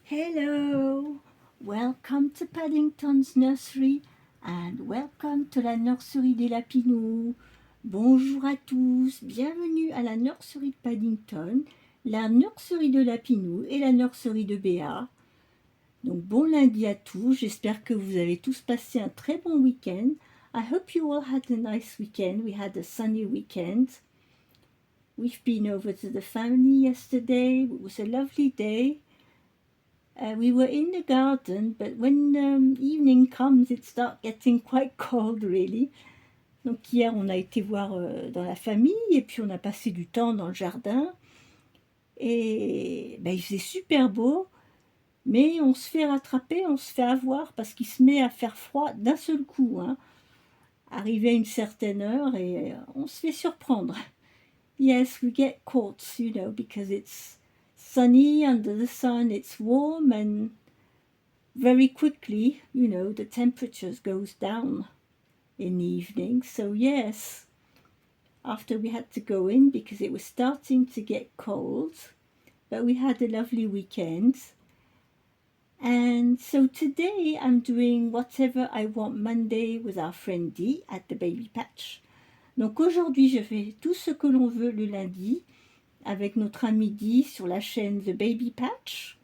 Hello, welcome to Paddington's Nursery and welcome to la nurserie des Lapinous. Bonjour à tous, bienvenue à la nurserie de Paddington, la nurserie de Lapinous et la nurserie de Béa. Donc bon lundi à tous, j'espère que vous avez tous passé un très bon week-end. I hope you all had a nice weekend. We had a sunny weekend. We've been over to the family yesterday. It was a lovely day. We were in the garden, but when evening comes, it starts getting quite cold, really. Donc hier, on a été voir dans la famille, et puis on a passé du temps dans le jardin. Et il faisait super beau, mais on se fait rattraper, on se fait avoir, parce qu'il se met à faire froid d'un seul coup. Arrivé à une certaine heure, et on se fait surprendre. Yes, we get caught, because it's sunny under the sun, it's warm, and very quickly, the temperatures goes down in the evening. So yes, after we had to go in because it was starting to get cold, but we had a lovely weekend. And so today I'm doing Whatever I Want Monday with our friend Dee at the Baby Patch. Donc aujourd'hui je fais tout ce que l'on veut le lundi avec notre ami Dee sur la chaîne The Baby Patch.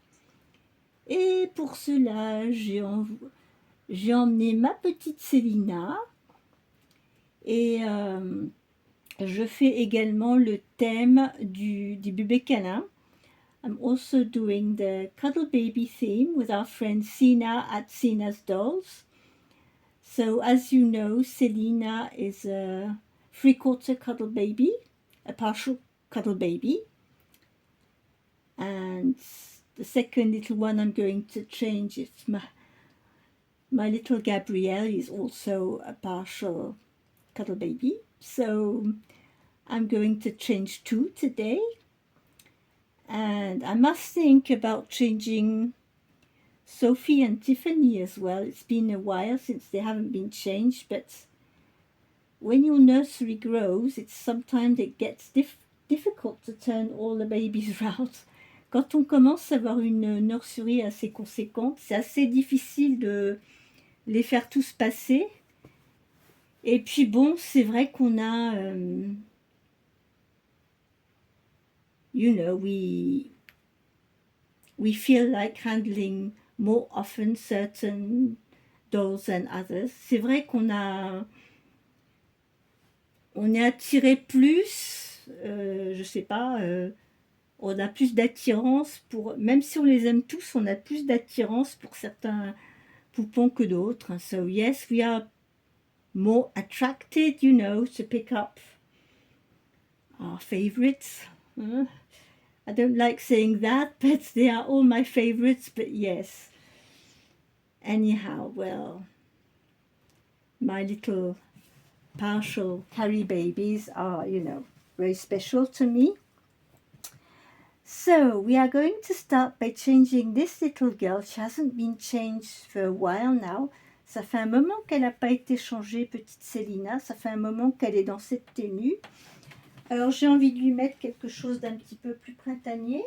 Et pour cela, j'ai emmené ma petite Célina et je fais également le thème du bébé câlin. I'm also doing the Cuddle Baby theme with our friend Sina at Sina's Dolls. So as you know, Selina is a 3/4 cuddle baby, a partial cuddle baby. And the second little one I'm going to change is my little Gabrielle is also a partial cuddle baby. So I'm going to change 2 today. And I must think about changing Sophie and Tiffany as well. It's been a while since they haven't been changed, but when your nursery grows, sometimes it gets difficult to turn all the babies around. Quand on commence à avoir une nurserie assez conséquente, c'est assez difficile de les faire tous passer. Et puis bon, c'est vrai qu'on a, we feel like handling more often certain dolls than others. C'est vrai on est attiré plus, je sais pas, on a plus d'attirance pour, même si on les aime tous, on a plus d'attirance pour certains poupons que d'autres. So yes, we are more attracted, to pick up our favorites. I don't like saying that, but they are all my favorites, but yes. Anyhow, well, my little partial carry babies are, very special to me. So we are going to start by changing this little girl. She hasn't been changed for a while now. Ça fait un moment qu'elle n'a pas été changée, petite Célina. Ça fait un moment qu'elle est dans cette tenue. Alors j'ai envie de lui mettre quelque chose d'un petit peu plus printanier.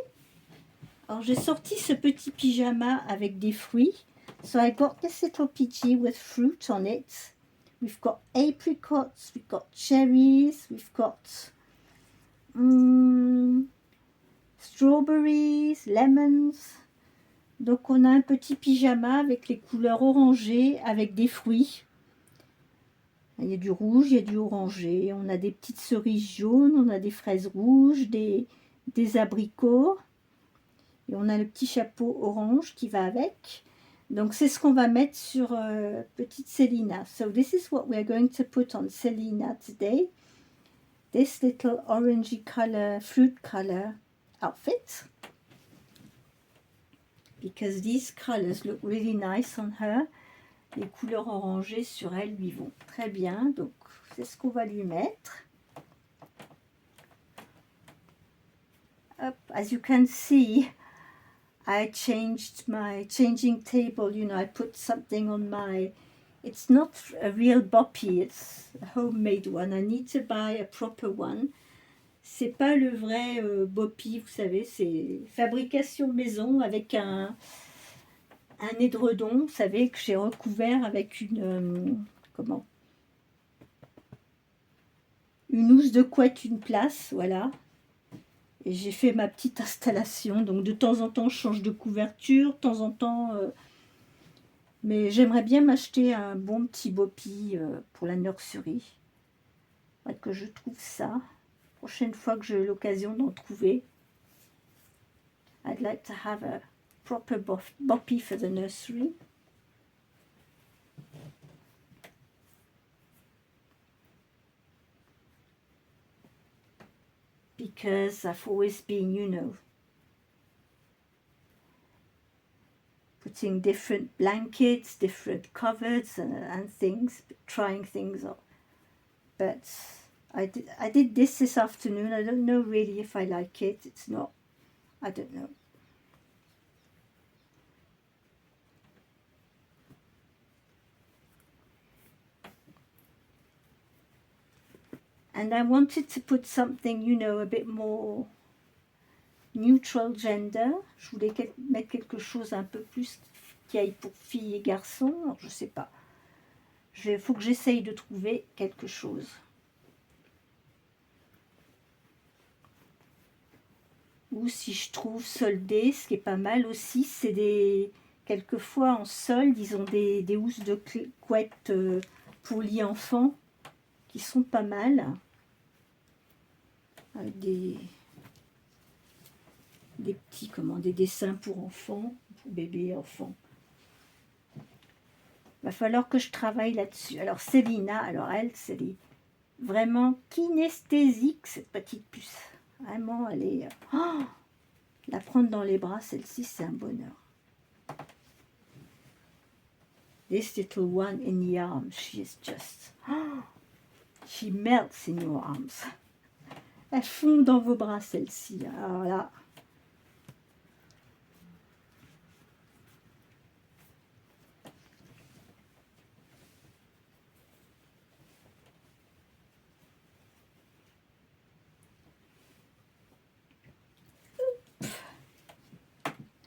Alors j'ai sorti ce petit pyjama avec des fruits. So I got this little PG with fruit on it. We've got apricots, we've got cherries, we've got strawberries, lemons. Donc on a un petit pyjama avec les couleurs orangées, avec des fruits. Il y a du rouge, il y a du orangé. On a des petites cerises jaunes, on a des fraises rouges, des abricots. Et on a le petit chapeau orange qui va avec. Donc c'est ce qu'on va mettre sur petite Célina. So this is what we are going to put on Célina today. This little orangey color, fruit color outfit. Because these colors look really nice on her. Les couleurs orangées sur elle lui vont très bien. Donc c'est ce qu'on va lui mettre. Up, as you can see, I changed my changing table. I put something on my... It's not a real boppy, it's a homemade one. I need to buy a proper one. C'est pas le vrai boppy, vous savez, c'est fabrication maison avec un un édredon, vous savez, que j'ai recouvert avec comment, une housse de couette, une place, voilà. Et j'ai fait ma petite installation. Donc de temps en temps, je change de couverture, de temps en temps. Mais j'aimerais bien m'acheter un bon petit bopi pour la nurserie. Faudrait que je trouve ça. Prochaine fois que j'ai l'occasion d'en trouver. I'd like to have a proper boppy for the nursery. Because I've always been, you know, putting different blankets, different covers and things, trying things out. But I did this afternoon. I don't know really if I like it. It's not, I don't know. And I wanted to put something, you know, a bit more neutral gender. Je voulais mettre quelque chose un peu plus qui aille pour filles et garçons. Alors, je sais pas. Il faut que j'essaye de trouver quelque chose. Ou si je trouve soldé, ce qui est pas mal aussi, c'est quelquefois en solde, ils ont des housses de couette pour lit enfant qui sont pas mal. Avec des petits, des dessins pour enfants, pour bébés, enfants. Va falloir que je travaille là-dessus. Alors Célina, alors elle, c'est vraiment kinesthésique, cette petite puce. Vraiment, elle est... Oh, la prendre dans les bras, celle-ci, c'est un bonheur. This little one in the arms, she is just... Oh, she melts in your arms. Elle fond dans vos bras, celle-ci. Alors là...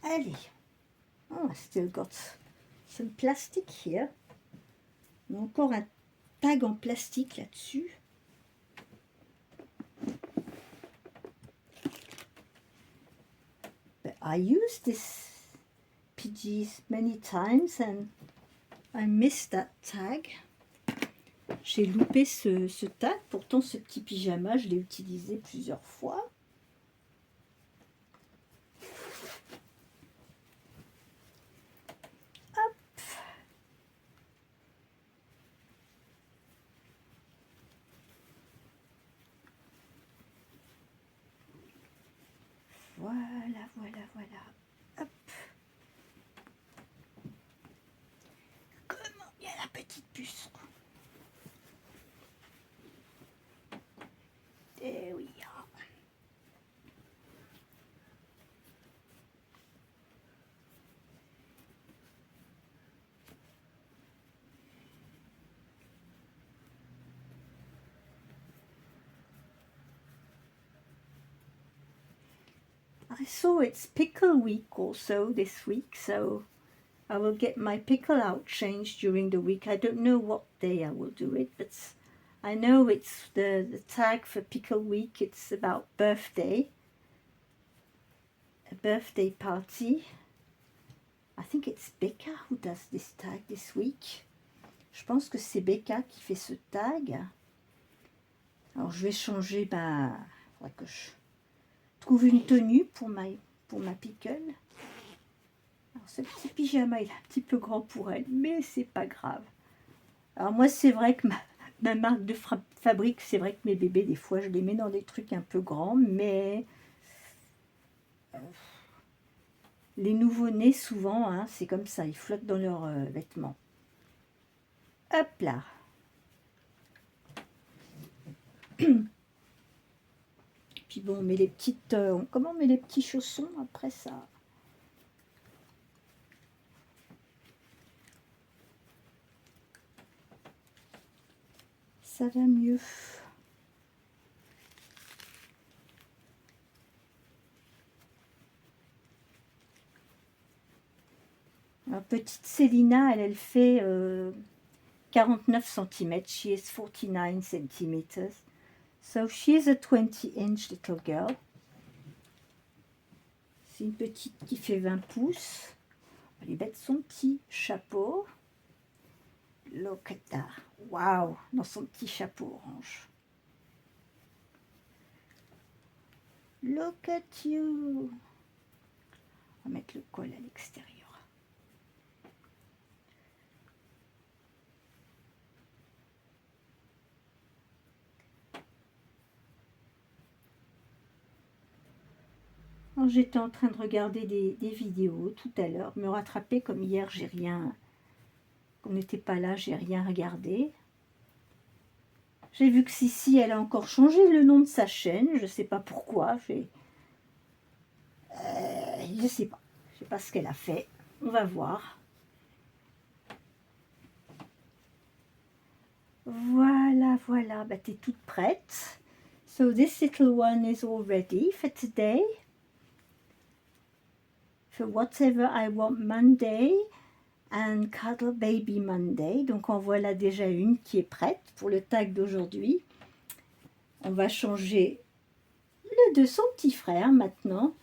Allez. Oh, I still got some plastic here. Il y a encore un tag en plastique là-dessus. I used this PGs many times and I missed that tag. J'ai loupé ce tag. Pourtant, ce petit pyjama, je l'ai utilisé plusieurs fois. Hop. Voilà, voilà, voilà. Hop. Comment il y a la petite puce. Eh oui. I saw it's pickle week also this week, so I will get my pickle out changed during the week. I don't know what day I will do it, but I know it's the tag for pickle week. It's about birthday, a birthday party. I think it's Becca who does this tag this week. Je pense que c'est Becca qui fait ce tag. Alors je vais changer, faudrait que je trouve une tenue pour ma pickle. Alors ce petit pyjama il est un petit peu grand pour elle, mais c'est pas grave. Alors moi c'est vrai que ma marque de fabrique, c'est vrai que mes bébés des fois je les mets dans des trucs un peu grands, mais les nouveau-nés souvent, hein, c'est comme ça, ils flottent dans leurs vêtements. Hop là. Puis bon, on met les petites... comment on met les petits chaussons après ça? Ça va mieux. Alors, petite Célina, elle fait 49 cm. She is 49 centimeters. So she is a 20-inch little girl. C'est une petite qui fait 20 pouces. On va lui mettre son petit chapeau. Look at that. Wow, dans son petit chapeau orange. Look at you. On va mettre le col à l'extérieur. J'étais en train de regarder des vidéos tout à l'heure, me rattraper comme hier, j'ai rien, qu'on n'était pas là, j'ai rien regardé. J'ai vu que Sissi, elle a encore changé le nom de sa chaîne, je sais pas pourquoi, je sais pas ce qu'elle a fait, on va voir. Voilà, voilà, bah t'es toute prête. So this little one is all ready for today. For Whatever I Want Monday and Cuddle Baby Monday. Donc en voilà déjà une qui est prête pour le tag d'aujourd'hui. On va changer le de son petit frère maintenant.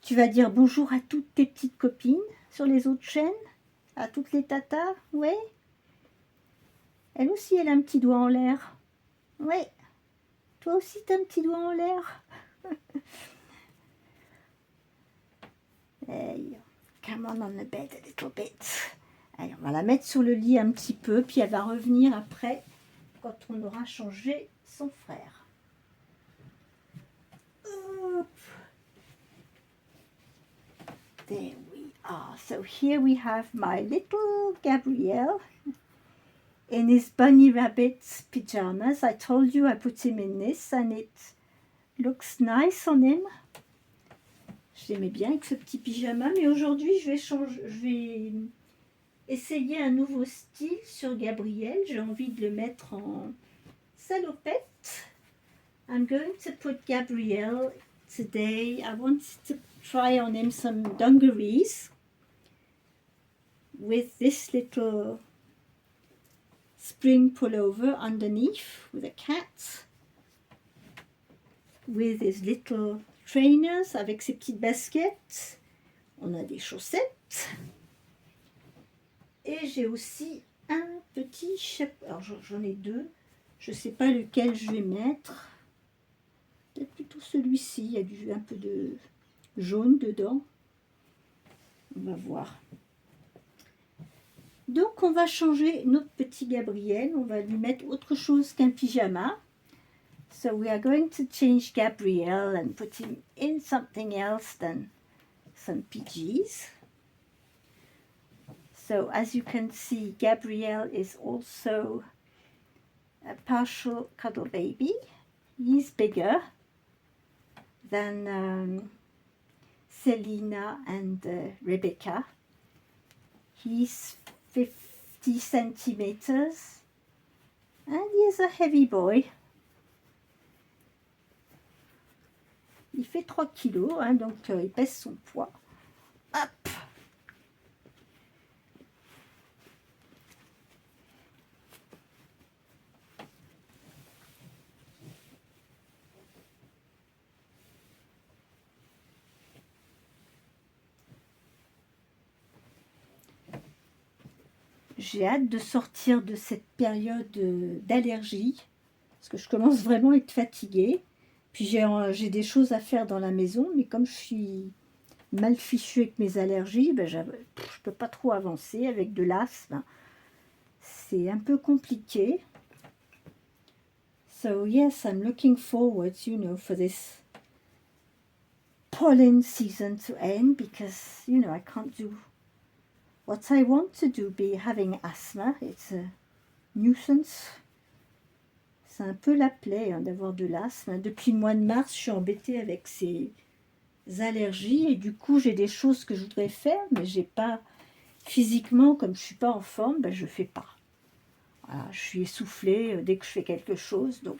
Tu vas dire bonjour à toutes tes petites copines sur les autres chaînes, à toutes les tatas, ouais. Elle aussi, elle a un petit doigt en l'air. Ouais. Toi aussi, t'as un petit doigt en l'air. Hey, come on the bed a little bit. Allez, on va la mettre sur le lit un petit peu, puis elle va revenir après quand on aura changé son frère. Hop. There we are. So here we have my little Gabriel in his bunny rabbit's pajamas. I told you I put him in this and it looks nice on him. Je l'aimais bien avec ce petit pyjama, mais aujourd'hui je vais essayer un nouveau style sur Gabriel. J'ai envie de le mettre en salopette. I'm going to put Gabriel today. I want to try on him some dungarees with this little spring pullover underneath with a cat, with his little trainers avec ses petites baskets. On a des chaussettes. Et j'ai aussi un petit chapeau. Alors j'en ai deux. Je ne sais pas lequel je vais mettre. Peut-être plutôt celui-ci. Il y a un peu de jaune dedans. On va voir. Donc on va changer notre petit Gabriel. On va lui mettre autre chose qu'un pyjama. So we are going to change Gabriel and put him in something else than some PJs. So as you can see, Gabriel is also a partial cuddle baby. He's bigger than Selina and Rebecca. He's 50 centimeters and he is a heavy boy. Il fait 3 kilos, hein, donc il pèse son poids. Hop! J'ai hâte de sortir de cette période d'allergie, parce que je commence vraiment à être fatiguée. Puis j'ai des choses à faire dans la maison, mais comme je suis mal fichue avec mes allergies, ben je ne peux pas trop avancer avec de l'asthme. C'est un peu compliqué. So yes, I'm looking forward, for this pollen season to end, because, I can't do what I want to do, be having asthma. It's a nuisance. C'est un peu la plaie d'avoir de l'asthme. Depuis le mois de mars, je suis embêtée avec ces allergies et du coup, j'ai des choses que je voudrais faire, mais j'ai pas physiquement, comme je suis pas en forme, ben, je fais pas. Voilà, je suis essoufflée dès que je fais quelque chose, donc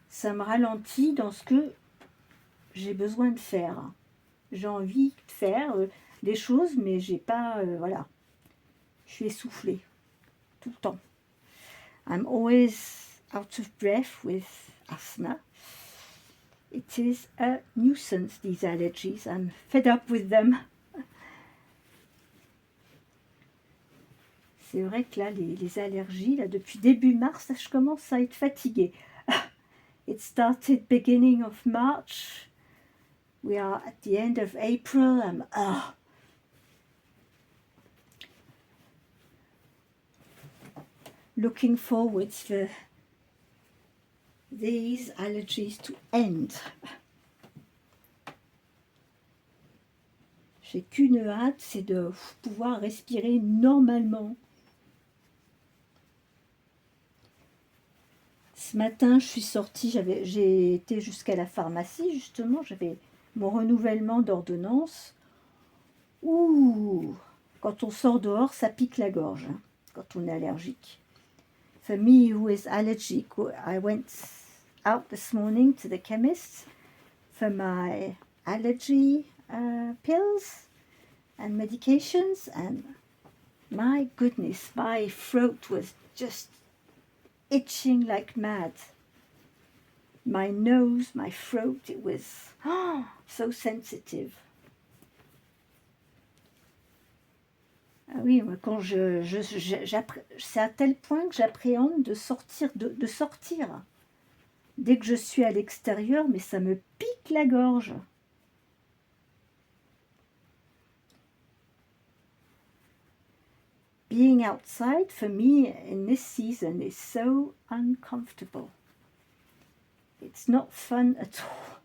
ça me ralentit dans ce que j'ai besoin de faire. J'ai envie de faire. des choses, mais j'ai pas, voilà, je suis essoufflée tout le temps. I'm always out of breath with asthma. It is a nuisance, these allergies. I'm fed up with them. C'est vrai que là, les allergies, là, depuis début mars, là, je commence à être fatiguée. It started beginning of March. We are at the end of April. I'm looking forward for these allergies to end. J'ai qu'une hâte, c'est de pouvoir respirer normalement. Ce matin, je suis sortie, j'ai été jusqu'à la pharmacie, justement, j'avais mon renouvellement d'ordonnance. Ouh, quand on sort dehors, ça pique la gorge, hein, quand on est allergique. For me, who is allergic, I went out this morning to the chemist for my allergy pills and medications, and my goodness, my throat was just itching like mad. My nose, my throat, it was so sensitive. Ah oui, moi, quand c'est à tel point que j'appréhende de sortir, de sortir. Dès que je suis à l'extérieur, mais ça me pique la gorge. Being outside, for me, in this season, is so uncomfortable. It's not fun at all.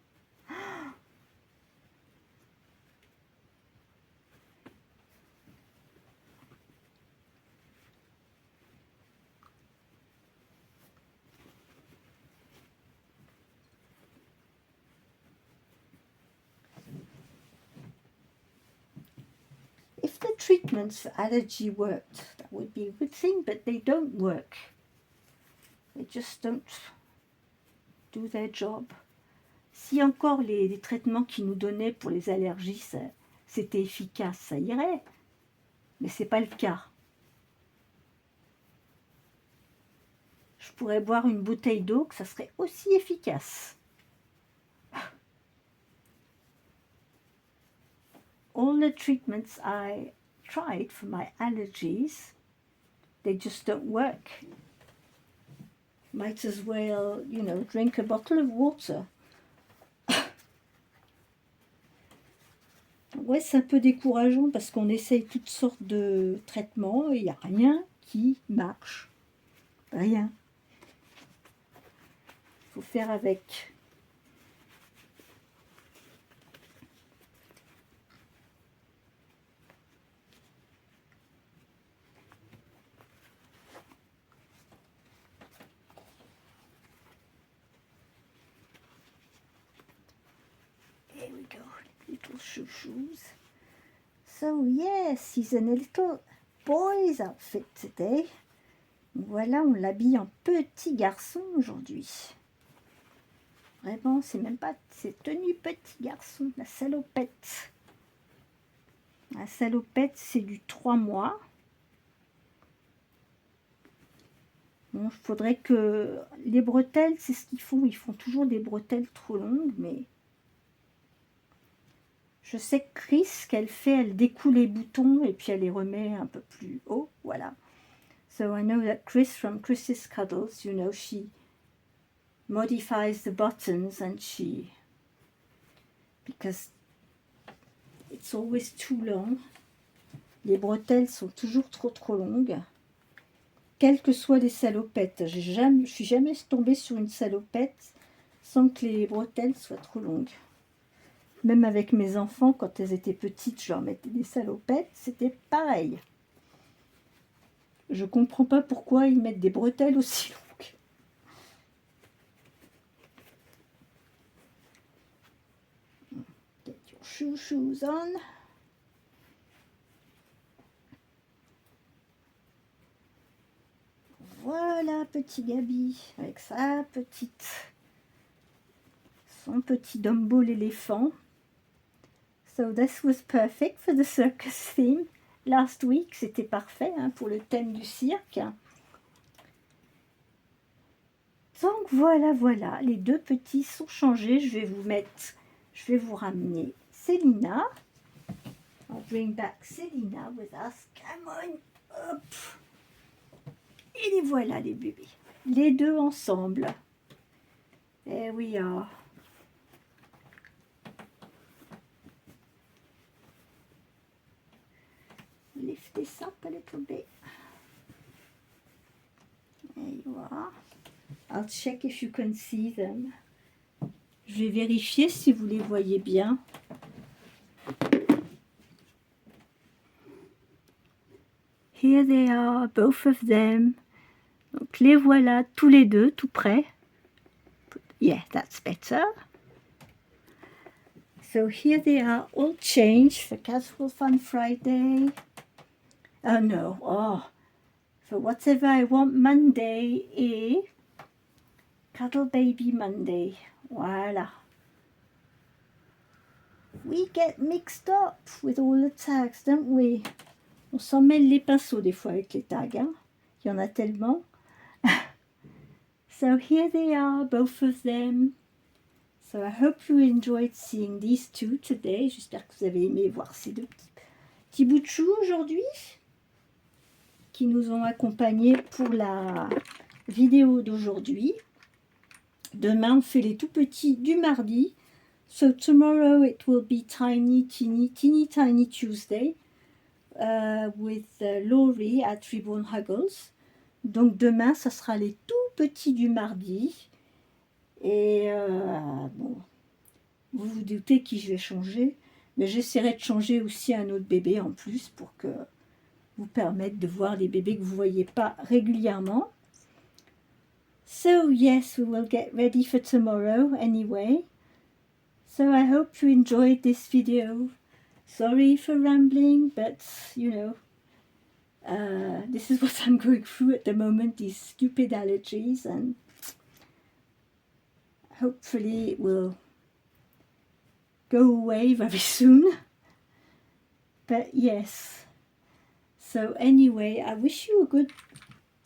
If the treatments for allergy worked, that would be a good thing, but they don't work. They just don't do their job. Si encore les traitements qu'ils nous donnaient pour les allergies, c'était efficace, ça irait. Mais c'est pas le cas. Je pourrais boire une bouteille d'eau, que ça serait aussi efficace. All the treatments I tried for my allergies, they just don't work. Might as well, drink a bottle of water. Ouais, c'est un peu décourageant parce qu'on essaye toutes sortes de traitements et il n'y a rien qui marche. Rien. Il faut faire avec. Here we go, little shoes. So yes, he's in a little boy's outfit today. Voilà, on l'habille en petit garçon aujourd'hui. Vraiment, c'est même pas... C'est tenue petit garçon, la salopette. La salopette, c'est du 3 mois. Bon, il faudrait que... Les bretelles, c'est ce qu'ils font. Ils font toujours des bretelles trop longues, mais... Je sais que Chris, ce qu'elle fait, elle découle les boutons et puis elle les remet un peu plus haut. Voilà. So I know that Chris from Chris's Cuddles, she modifies the buttons and because it's always too long. Les bretelles sont toujours trop longues. Quelles que soient les salopettes. Je suis jamais tombée sur une salopette sans que les bretelles soient trop longues. Même avec mes enfants, quand elles étaient petites, je leur mettais des salopettes, c'était pareil. Je comprends pas pourquoi ils mettent des bretelles aussi longues. Get your shoes on. Voilà, petit Gabi, avec son petit Dumbo l'éléphant. So this was perfect for the circus theme. Last week, c'était parfait hein, pour le thème du cirque. Donc voilà, voilà, les deux petits sont changés. Je vais vous ramener Selina. I'll bring back Selina with us. Come on, hop. Et les voilà les bébés, les deux ensemble. There we are. Lift this up a little bit. There you are. I'll check if you can see them. Je vais vérifier si vous les voyez bien. Here they are, both of them. Donc les voilà tous les deux, tout près. Yeah, that's better. So here they are, all changed for Casual Fun Friday. Oh no, oh, for Whatever I Want Monday et Cuddle Baby Monday. Voilà. We get mixed up with all the tags, don't we? On s'en mêle les pinceaux des fois avec les tags, hein? Il y en a tellement. So here they are, both of them. So I hope you enjoyed seeing these two today. J'espère que vous avez aimé voir ces deux petits bouts de chou aujourd'hui qui nous ont accompagnés pour la vidéo d'aujourd'hui. Demain, on fait les tout petits du mardi. So tomorrow it will be teeny Tuesday with Laurie at Reborn Huggles. Donc demain, ça sera les tout petits du mardi. Et bon, vous vous doutez qui je vais changer. Mais j'essaierai de changer aussi un autre bébé en plus pour que vous permettre de voir les bébés que vous ne voyez pas régulièrement. So yes, we will get ready for tomorrow anyway. So I hope you enjoyed this video. Sorry for rambling, but you know, this is what I'm going through at the moment, these stupid allergies, and hopefully it will go away very soon. But yes, so anyway, I wish you a good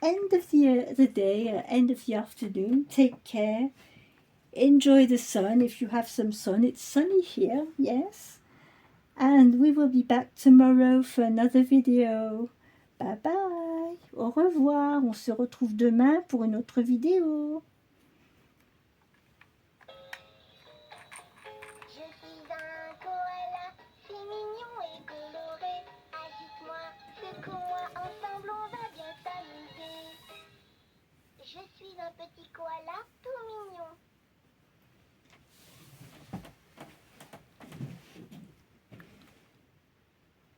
end of the day, end of the afternoon. Take care. Enjoy the sun if you have some sun. It's sunny here, yes. And we will be back tomorrow for another video. Bye bye. Au revoir. On se retrouve demain pour une autre vidéo.